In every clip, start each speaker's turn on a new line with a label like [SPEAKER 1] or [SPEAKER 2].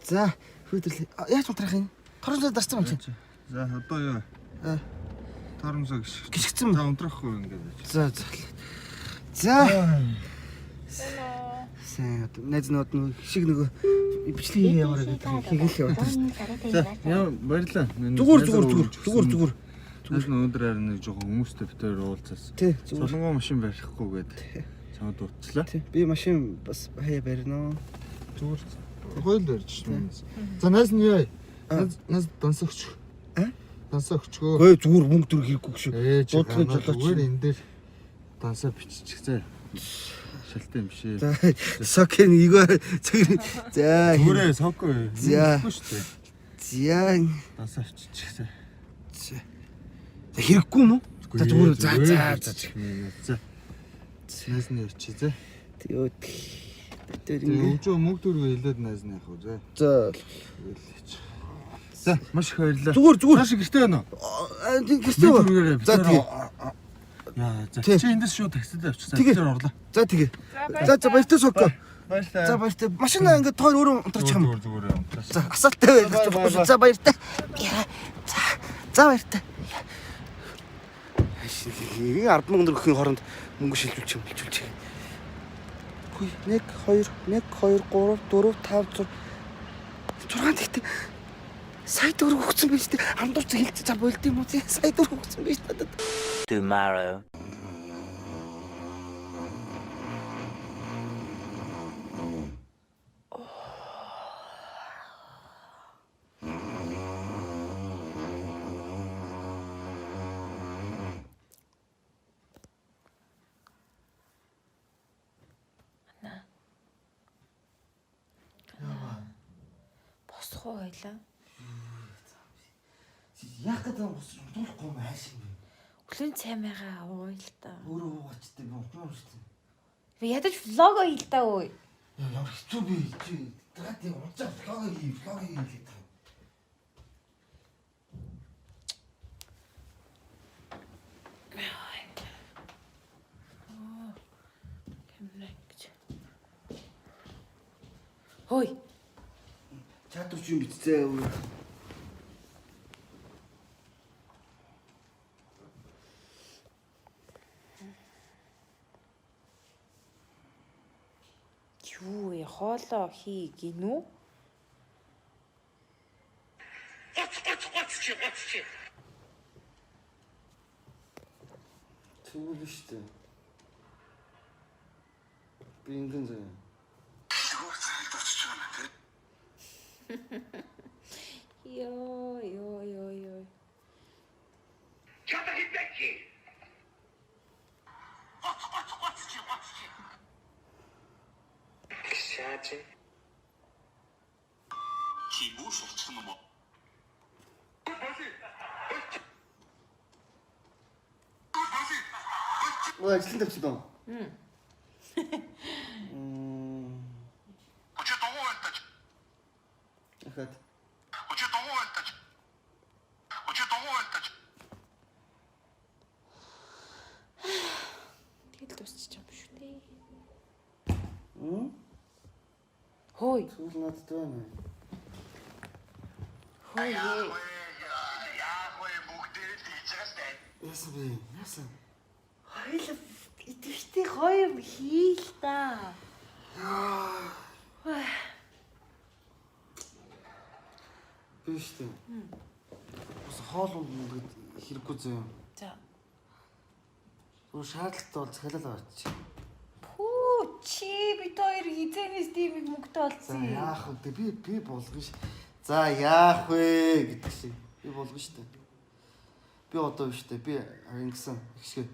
[SPEAKER 1] За хөөдөрлөө. Яаж унтрах юм? Торонсоо дарсан юм чи.
[SPEAKER 2] За одоо юу? Торонсоо
[SPEAKER 1] гიშгцэн.
[SPEAKER 2] За унтрахгүй ингээд.
[SPEAKER 1] За. За. Сайн найзнууд нэг шиг нөгөө бичлэг яваараа гэдэг хийгээл яваад.
[SPEAKER 2] За яа баярлаа.
[SPEAKER 1] Зүгээр.
[SPEAKER 2] Тэгээс өнөөдөр харин нэг жоохон хүмүүстэй битээр уулзаас. Солонгоо машин барихгүй гээд чамд дутчлаа.
[SPEAKER 1] Би машин бас хаяа барина.
[SPEAKER 2] Зүгээр хойл барьж шнэ. За найз нь яа? Найз дансагч. Дансагчгөө.
[SPEAKER 1] Гүй зүгээр мөнгө төр хэрэггүй шүү.
[SPEAKER 2] Дуудлын жолооч. Зүгээр энэ дээр дансаа биччих заа. Шалтай юм шээ.
[SPEAKER 1] За сокен игээ зүгээр. За
[SPEAKER 2] зүгээрээ соко.
[SPEAKER 1] За. За
[SPEAKER 2] дансаа биччих заа.
[SPEAKER 1] За хэрэггүй юм уу? За зүгээр за.
[SPEAKER 2] За. Найз нь ярьчих заа.
[SPEAKER 1] Тэгээ
[SPEAKER 2] Өвчөө мөнгө төргөө хэлээд найз нь яах вэ заа.
[SPEAKER 1] За.
[SPEAKER 2] За маш их баярлалаа.
[SPEAKER 1] Зүгээр.
[SPEAKER 2] Цааш гэртээ байна уу?
[SPEAKER 1] Гэртээ байна. За тэгээ.
[SPEAKER 2] Яа за чи эндээс шууд таксид авчихсан. Тэр орлоо.
[SPEAKER 1] За тэгээ. За баяртай соко.
[SPEAKER 2] Баярлалаа.
[SPEAKER 1] За баяртай. Машина ингээд тоор өөрөө унтрах юм.
[SPEAKER 2] Зүгээр унтрах.
[SPEAKER 1] За асаалтай байх. За баяртай. За баяртай. Ашиг 10,000 төгрөгийн хооронд мөнгө шилжүүлчих юм болчихвол. Хүй 1 2 3 4 5 6 тэгтээ сая төгрөг өгсөн байж тээ хамдуур цаг хэлж за болд юм уу сая төгрөг өгсөн байж надад.
[SPEAKER 3] Tomorrow.
[SPEAKER 4] Босхоо ойлаа.
[SPEAKER 1] Яах гэдэг нь босч унтуулахгүй юм ааш юм.
[SPEAKER 4] Өглөө цаймаага уйл та.
[SPEAKER 1] Өөрөө уугачтай би унтмаа шүү дээ.
[SPEAKER 4] Би ядаж влог хий та өө.
[SPEAKER 1] Ямар хэцүү би чи тэгээд тийм унцаа влог хий гэдэг.
[SPEAKER 4] Хой.
[SPEAKER 1] Чатууч юм бицээ.
[SPEAKER 4] Юу яа хоолоо хий гинүү?
[SPEAKER 1] Тэгвэл шүү дээ. Би ингэн заяа.
[SPEAKER 4] Йой.
[SPEAKER 5] Чата хипэки. Кстати.
[SPEAKER 6] Чимуш болчихно юм уу?
[SPEAKER 1] Ажлын тавьчихсан.
[SPEAKER 6] Очоо догоо байлтаж.
[SPEAKER 1] Ахад.
[SPEAKER 6] Очоо догоо байлтаж.
[SPEAKER 4] Тэгэл дуусчих юм шүү дээ. Хой.
[SPEAKER 1] Тэгвэл надад байна.
[SPEAKER 4] Хой.
[SPEAKER 6] Яах вэ бүгдээ тийчээстэй.
[SPEAKER 1] Яасан бэ? Яасан?
[SPEAKER 4] Хоёул идэвхтэй хоёр хийл та.
[SPEAKER 1] Биш үү? Бас хоол унд хэрэггүй зөө.
[SPEAKER 4] За.
[SPEAKER 1] Өөр шаардлагатай бол захиалал аваач.
[SPEAKER 4] Пүү чи бид хоёр хизэнээс димиг мөнгөтэй
[SPEAKER 1] За
[SPEAKER 4] олцсон.
[SPEAKER 1] яах вэ? Би болгоно ш. За яах вэ гэдэг шиг. Би болгоно штэ. Би одоо биш үү? Би ингэсэн ихшгэ.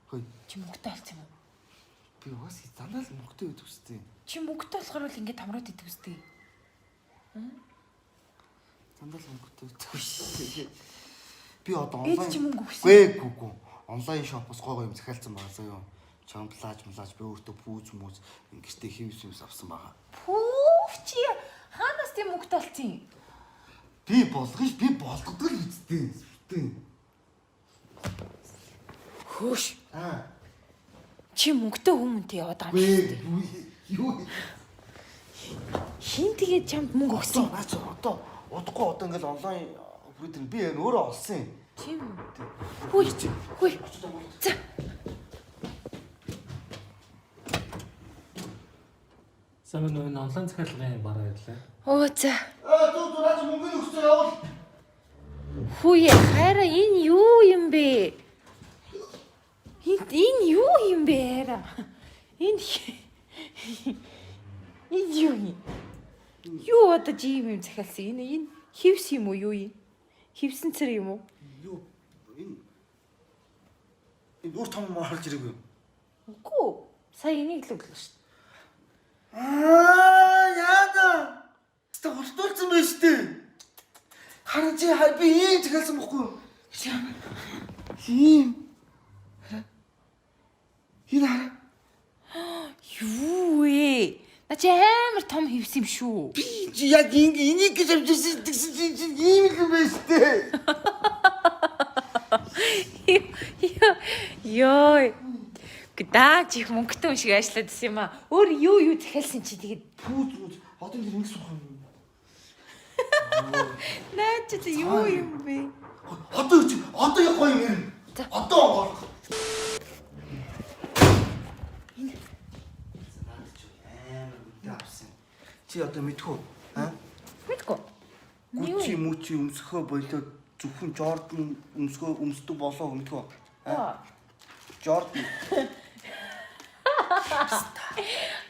[SPEAKER 1] Хөөе.
[SPEAKER 4] Чи мөнгөтэй олцсон юм уу?
[SPEAKER 1] Би бас занаа л мөнгөтэй өгдөг үстэй.
[SPEAKER 4] Чи мөнгөтэй болохоор л ингэ тамраад идэв үстэй.
[SPEAKER 1] Занаа л мөнгөтэй өгдөг үстэй. Би одоо
[SPEAKER 4] Эд чи мөнгө өгсөн.
[SPEAKER 1] Гүй. Онлайн шопоос гой юм захиалсан байгаа заяа. Чамплаж би өөртөө пүүз ингэжтэй хийвс авсан байгаа.
[SPEAKER 4] Пүү чи хаанаас тийм мөнгөтэй олцсон?
[SPEAKER 1] Би болгодог л үстэй.
[SPEAKER 4] Хөөш. Чи мөнгөтэй хүмүүнтэй яваад байгаа юм шүү дээ.
[SPEAKER 1] Юу?
[SPEAKER 4] Хин тэгээд чамд мөнгө өгсөн.
[SPEAKER 1] Наач одоо удахгүй одоо ингээл онлайн бүрдэн би энэ өөрөө олсон юм.
[SPEAKER 4] Тийм үү? Хүй. За.
[SPEAKER 3] Сайн байна уу? Энэ онлайн захиалгын бараа ирлээ.
[SPEAKER 4] Оо за.
[SPEAKER 1] Зүү наач мөнгө өгсөн явал.
[SPEAKER 4] Хүй хайра энэ юу юм бэ? Энэ юу юм бэ хайра? Энэ юу юм? Юу одоо жим юм захиалсан? Энэ хевс юм уу юу юм? Хевсэн цэр юм уу?
[SPEAKER 1] Юу энэ өөр том моролж ирээгүй.
[SPEAKER 4] Үгүй. Сая энийг л өглөө шүү дээ.
[SPEAKER 1] Яада. Тэ хурдуулсан байж тээ. Харин чи би ийм захиалсан бохгүй юу? Ийм. Энэ хараа.
[SPEAKER 4] Юу вэ? На чи амар том хевс юм шүү.
[SPEAKER 1] Би яг энийг гэж авчихсан чинь ийм л юм байж тээ.
[SPEAKER 4] Йой. Гдаач их мөнгөтэй юм шиг ажиллаад байсан юм аа. Өөр юу захиалсан чи тэгээд
[SPEAKER 1] Пүүз одоо ингэ нэг суух юм.
[SPEAKER 4] наа чи юу юм бэ?
[SPEAKER 1] Одоо яг гоё юм ярина. Одоо гоо. Чи одоо мэдхүү?
[SPEAKER 4] Мэдгүй.
[SPEAKER 1] Гүчи мүчи өмсөхөө болоод зөвхөн Jordan өмсдөг болоо мэдхүү? Jordan.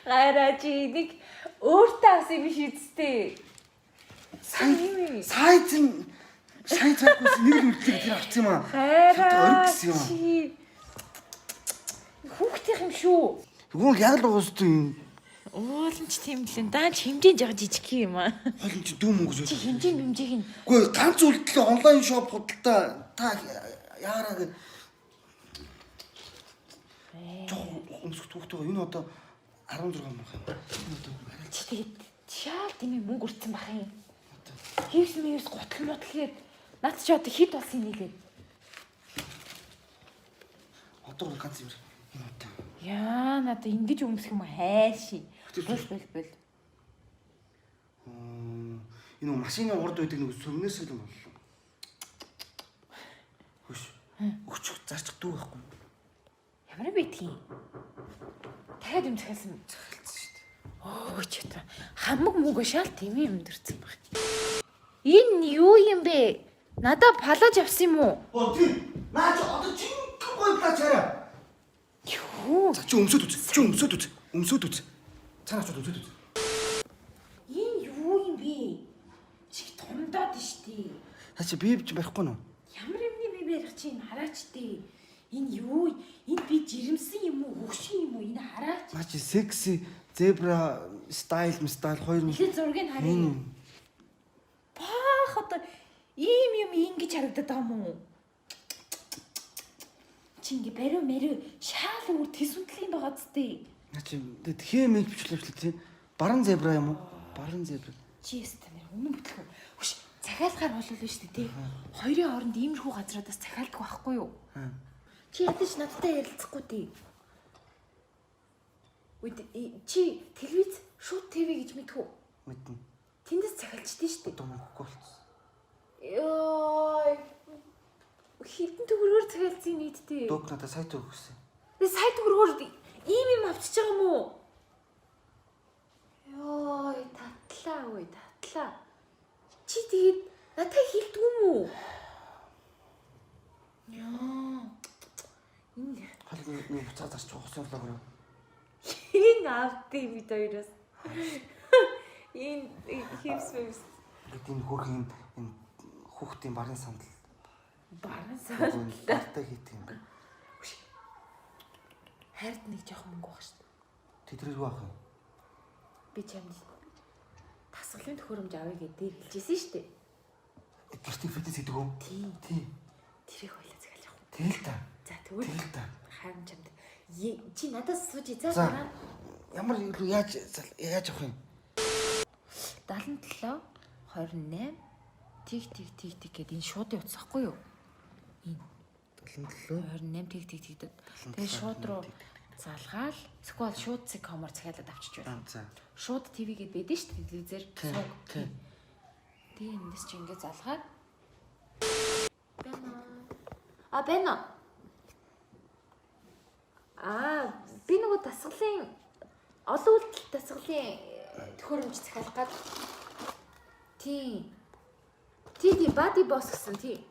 [SPEAKER 4] Гайра чи нэг өөртөө авсан юм биш үстэй.
[SPEAKER 1] Сайн цагаас нэг л үлдлэг тэр авсан юм аа.
[SPEAKER 4] Гайра
[SPEAKER 1] Оргис юм.
[SPEAKER 4] чи хүүхдийн юм шүү.
[SPEAKER 1] Тэгвэл яг л уустай юм.
[SPEAKER 4] Уулымч тийм л энэ даач хэмжээнд жага жижиг юм аа.
[SPEAKER 1] Хойлон чи дүү мөнгө
[SPEAKER 4] Чи
[SPEAKER 1] зөө.
[SPEAKER 4] хэмжээг нь
[SPEAKER 1] Үгүй ганц үлдлээ онлайн шоп худалдаа та яараа гэ. Жоо өмсөх түүхтэй энэ одоо 16 мянга юм. Энэ одоо
[SPEAKER 4] чи тэгээд шаал тийм мөнгө өрцөн бах юм. Хевс гутал мотл гээд над чи одоо хит болсон нийлээд.
[SPEAKER 1] одоо ганц юм. Энэ одоо
[SPEAKER 4] Яа надаа ингэж өмсөх юм хайши. Бол.
[SPEAKER 1] Энэ машины урд байдаг нэг сүмнээс л юм боллоо. Хөш. Өчөг зарчих дүү байхгүй.
[SPEAKER 4] Ямар байдгийг. Дахиад юм захиалсан.
[SPEAKER 1] Захиалсан шүү дээ.
[SPEAKER 4] Оо ч та хамаг мөнгө шаал тийм юм дэрсэн баг. Энэ юу юм бэ? Надаа палаж авсан юм уу?
[SPEAKER 1] Тийм. Наач одоо жинхэнэ гоё плач хараа.
[SPEAKER 4] Юу?
[SPEAKER 1] За чи өмсөд үз. Өмсөд үз. Цаанаач өмсөд үз.
[SPEAKER 4] Энэ юу юм бэ? Чи томдоод штий.
[SPEAKER 1] Хачи бибч барихгүй нөө.
[SPEAKER 4] Ямар юмны би барих чи энэ хараач дээ. Энэ юу? Энэ би жирэмсэн юм уу? Хөгшин юм уу? Энэ хараач.
[SPEAKER 1] Наач секси зебра стайл хоёр нь.
[SPEAKER 4] Ихэнх зургийг харъя. Баах одоо ийм юм ингэж харагдаад байгаа юм уу? Чи ингэ бариу шаал өөр тэсвэнтлийн байгаа зү.
[SPEAKER 1] Наач хэм бичлэвчлээ тийм. Баран зебра юм уу? Баран зебра.
[SPEAKER 4] Чи ястаа өмнө бүтлэх. Хүш захиалгаар болов л шүү дээ тий. Хоёрын хооронд иймэрхүү газраадаас захиалдаг байхгүй юу? Чи ядаж надтай ярилцахгүй тий. Чи телевиз шууд ТV гэж мэдхүү?
[SPEAKER 1] Мэднэ.
[SPEAKER 4] Тэндээс захиалчдээ шүү дээ.
[SPEAKER 1] Одоо мөнгөгүй болчихсон.
[SPEAKER 4] Йой. Хитэн төгрөгөөр захиалцсан нийтдээ.
[SPEAKER 1] Док надад сайт өгсөн.
[SPEAKER 4] Би сайт төгрөгөөр ийм юм авчиж байгаа юм уу? Йой, татлаа. Чи тэгээд надад хэлдэг юм уу? Яа. Энэ
[SPEAKER 1] Хол нэг буцаа зарч ухсуулаа гөрөө.
[SPEAKER 4] энэ автыг бид хоёроос. Энэ хевс.
[SPEAKER 1] Гэт энэ хөрх энэ хүүхдийн барын сандал.
[SPEAKER 4] Баран сар.
[SPEAKER 1] Бартай хийх юм байна.
[SPEAKER 4] Хайрт нэг жоохон мөнгө баг шүү.
[SPEAKER 1] Тэдрэргүй ах юм.
[SPEAKER 4] Би чамд тасгалын төхөөрөмж авъя гэдээ хэлжсэн шүү дээ.
[SPEAKER 1] Гэртийн фитнес хийдэг үү? Тийм.
[SPEAKER 4] Тэрийг хойлоо захиалж явах.
[SPEAKER 1] Тэгэл та.
[SPEAKER 4] За тэгвэл
[SPEAKER 1] Тэгэл та.
[SPEAKER 4] харин чамд чи надаас сууж за
[SPEAKER 1] За.
[SPEAKER 4] дараа
[SPEAKER 1] Ямар яаж авах юм?
[SPEAKER 4] 77 28 тик гэдэг энэ шууд явцсахгүй юу? Энэ
[SPEAKER 1] 77
[SPEAKER 4] 28 тик. Тэгээ шууд руу залгаал эсвэл шууд цэкомор захиалаад авчиж байна.
[SPEAKER 1] За.
[SPEAKER 4] Шууд ТV гээд байдэн шүү дээ телевизээр сууг.
[SPEAKER 1] Тийм.
[SPEAKER 4] Тэгээ эндээс чи ингээд залгаад Бэна. Би нөгөө дасгалын олон үйлдэл дасгалын төхөөрөмж захиалах гад. Тийм. Body boss гэсэн тийм.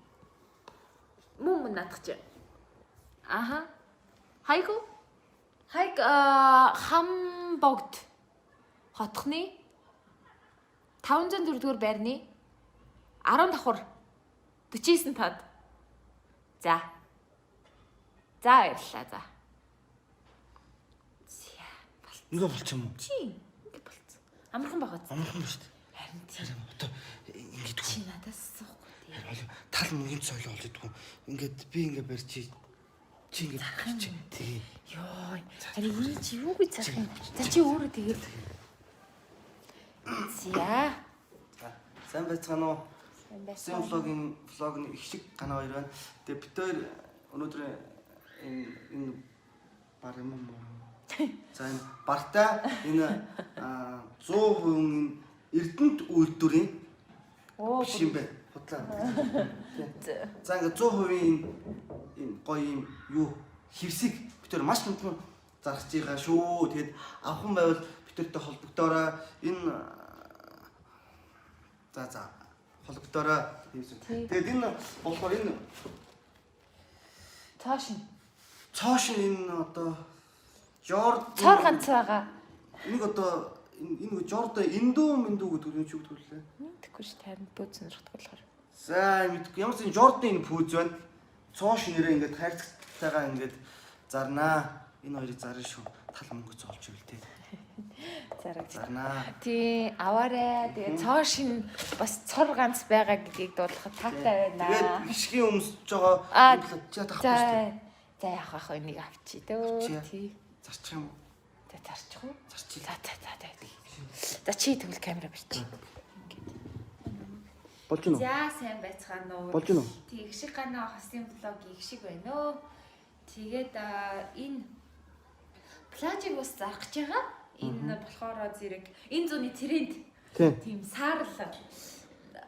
[SPEAKER 4] Мөн наадах чи. Аха. Хайг Хамбогд хотхны 504 дугаар байрны 10 давхар 49 тод. За. Баярлалаа за.
[SPEAKER 1] Ингээ болчих юм уу?
[SPEAKER 4] Чи ингээ болцсон. Амархан байгаа.
[SPEAKER 1] Амархан ба шүү дээ.
[SPEAKER 4] Харин тийм.
[SPEAKER 1] Одоо ингээд
[SPEAKER 4] Чи надаас суухгүй тий.
[SPEAKER 1] тал мөнгөний соёл болж идэггүй. Ингээд би ингээ барьж чи ингээ барьж. Тэгээ.
[SPEAKER 4] Йоо. Харин энэ чи юу гэж зарах юм? За чи өөрөө тэгээд. За.
[SPEAKER 1] Сайн байцгаана уу?
[SPEAKER 4] Сайн
[SPEAKER 1] Сэн
[SPEAKER 4] байсан.
[SPEAKER 1] влогны их шиг гана хоёр байна. Тэгээ бид хоёр өнөөдөр энэ бар юм уу? За энэ барта энэ 100% Эрдэнэт үйлдвэрийн биш юм байна. Худлаа. За ингээ 100% энэ гоё юм юу хевсийг бид хоёр маш хэмтэн зарж байгаа шүү. Тэгэд авхан байвал бид хоёртой холбогдоорой. Энэ за холбогдоорой. Тэгээд энэ болохоор энэ цааш энэ одоо
[SPEAKER 4] Цоор ганц байгаа.
[SPEAKER 1] нэг одоо энэ Жордо индүү гэдэг нь юу гэдэг вэ?
[SPEAKER 4] Тэгэхгүй ш тань бөөд сонирхдаг болохоор.
[SPEAKER 1] За мэдгүй ямар ч энэ Жордо энэ пүүз байна. Цоош нэрээ ингээд хайрцагтайгаа ингээд зарнаа. Энэ хоёрыг зарна шүү. Тал мөнгө зоолж ивэл тээ. Зарнаа.
[SPEAKER 4] Тий, аваарэ. Тэгээ цоо шин бас цор ганц байгаа гэдгийг дуулахад таатай байна.
[SPEAKER 1] Тэгээд гიშгийн өмсөж байгаа чи тахгүй шүү дээ.
[SPEAKER 4] За яах вэ? Энийг авчи дөө. Тий.
[SPEAKER 1] Зарчих юм уу?
[SPEAKER 4] За зарчих уу?
[SPEAKER 1] Зарчих.
[SPEAKER 4] За чи тэгвэл камера барьчих.
[SPEAKER 1] Болж гэнэ үү?
[SPEAKER 4] За сайн байцгаана уу?
[SPEAKER 1] Болж гэнэ үү?
[SPEAKER 4] Тий, их шиг гана хосын блог их шиг байна уу? Тэгээд энэ плажиг ус зарах гэж байгаа. Энэ болохоор зэрэг энэ зүүнний тренд. Тийм саарл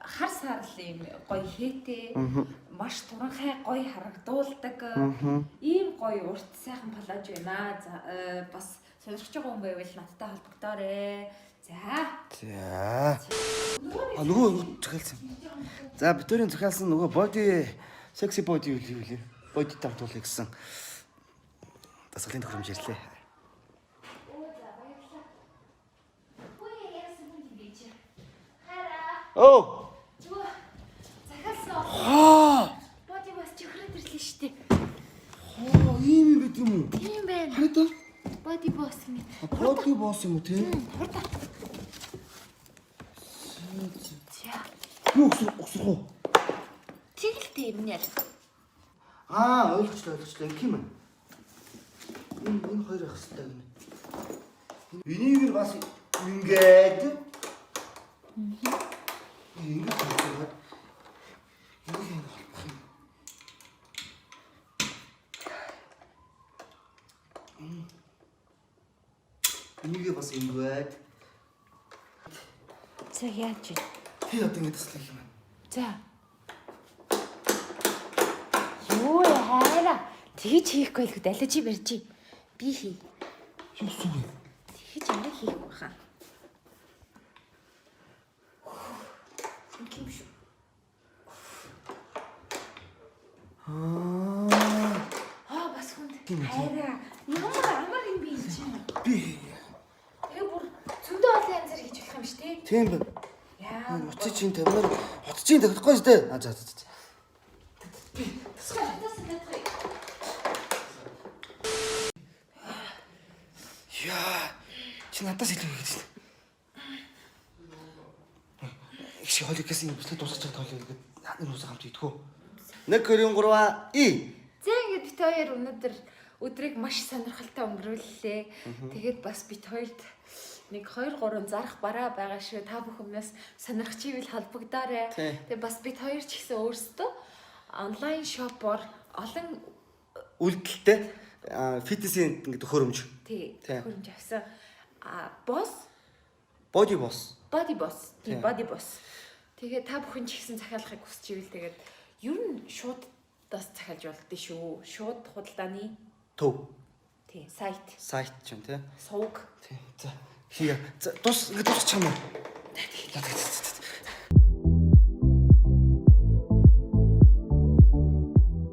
[SPEAKER 4] хар саарл юм гоё хээтэй. Маш туранхай гоё харагдуулдаг. Ийм гоё урт сайхан плаж байна. За бас сонирхож байгаа хүн байвал надтай холбогдоорой. За.
[SPEAKER 1] Нөгөө захиалсан. За бид хоёрын захиалсан нөгөө body sexy body юу вэ? Body тавтуулъя гэсэн. Дасгалын төхөөрөмж ирлээ. Оо.
[SPEAKER 4] Захиалсан. Body бас чихрээд ирлээ шүү дээ.
[SPEAKER 1] Ийм юм байт юм уу?
[SPEAKER 4] Тийм байна.
[SPEAKER 1] Хараа.
[SPEAKER 4] Body boss гэнэ.
[SPEAKER 1] Body boss юм уу те?
[SPEAKER 4] Хурдан. За.
[SPEAKER 1] Юу өсөх үү?
[SPEAKER 4] Тэгэлтэй юм яа.
[SPEAKER 1] Ойлгочлаа. Их юм байна. Энэ хоёр ах хэвээр гэнэ. Энийг нь бас ингээд ингээд хийгээд энэ холбох юм. Энийг бас ингээд
[SPEAKER 4] За яаж вэ?
[SPEAKER 1] тий одоо ингээд таслах юм байна.
[SPEAKER 4] За. Юу яараа. Тэгж хийхгүй л далиж чи барьжи. Би хий.
[SPEAKER 1] Юу зүг.
[SPEAKER 4] Тэгж арай хийх баха. Инким шүү. Бас хүнд. Хайраа. Ямар амар юм би чинь.
[SPEAKER 1] Би
[SPEAKER 4] Тэгээ бүр зөндөө олон янзаар хийж болох юм шүү дээ.
[SPEAKER 1] тийм байна.
[SPEAKER 4] Яа.
[SPEAKER 1] Утас чинь тамир утас чинь тавихгүй шүү дээ. За. Яа, чи надаас илүү хийгээд байна. Их шиг холиг гэсэн юм бүслээ дуусах цаг тоолё гэдэг надад нүсэ хамт идэх үү. 1 2 3 и.
[SPEAKER 4] За ингээд бит хоёр өнөөдөр өдрийг маш сонирхолтой өнгөрүүллээ. Тэгээд бас бит хоёрт 1 2 3 зарах бараа байгаа шүү. Та бүхнээс сонирхч ивэл холбогдоорой. Тэгээд бас бит хоёр ч гэсэн өөрсдөө онлайн шопоор олон
[SPEAKER 1] Үлдэлтэй фитнесийн ингээд хөрөмж.
[SPEAKER 4] Тий.
[SPEAKER 1] Тий.
[SPEAKER 4] Хөрөмж авсан. Boss,
[SPEAKER 1] Body boss.
[SPEAKER 4] body boss. Тий,
[SPEAKER 1] Тий.
[SPEAKER 4] body boss. Тэгээ та бүхэн ч ихсэн захиалахыг хүсч ивэл тэгээд ер нь шууд бас захиалж болдгоо шүү. Шууд худалдааны
[SPEAKER 1] Төв.
[SPEAKER 4] тий, сайт,
[SPEAKER 1] Сайт ч юм тий.
[SPEAKER 4] сувг.
[SPEAKER 1] Тий. За. Хийе. За дуус ингээд дуусч чамаа.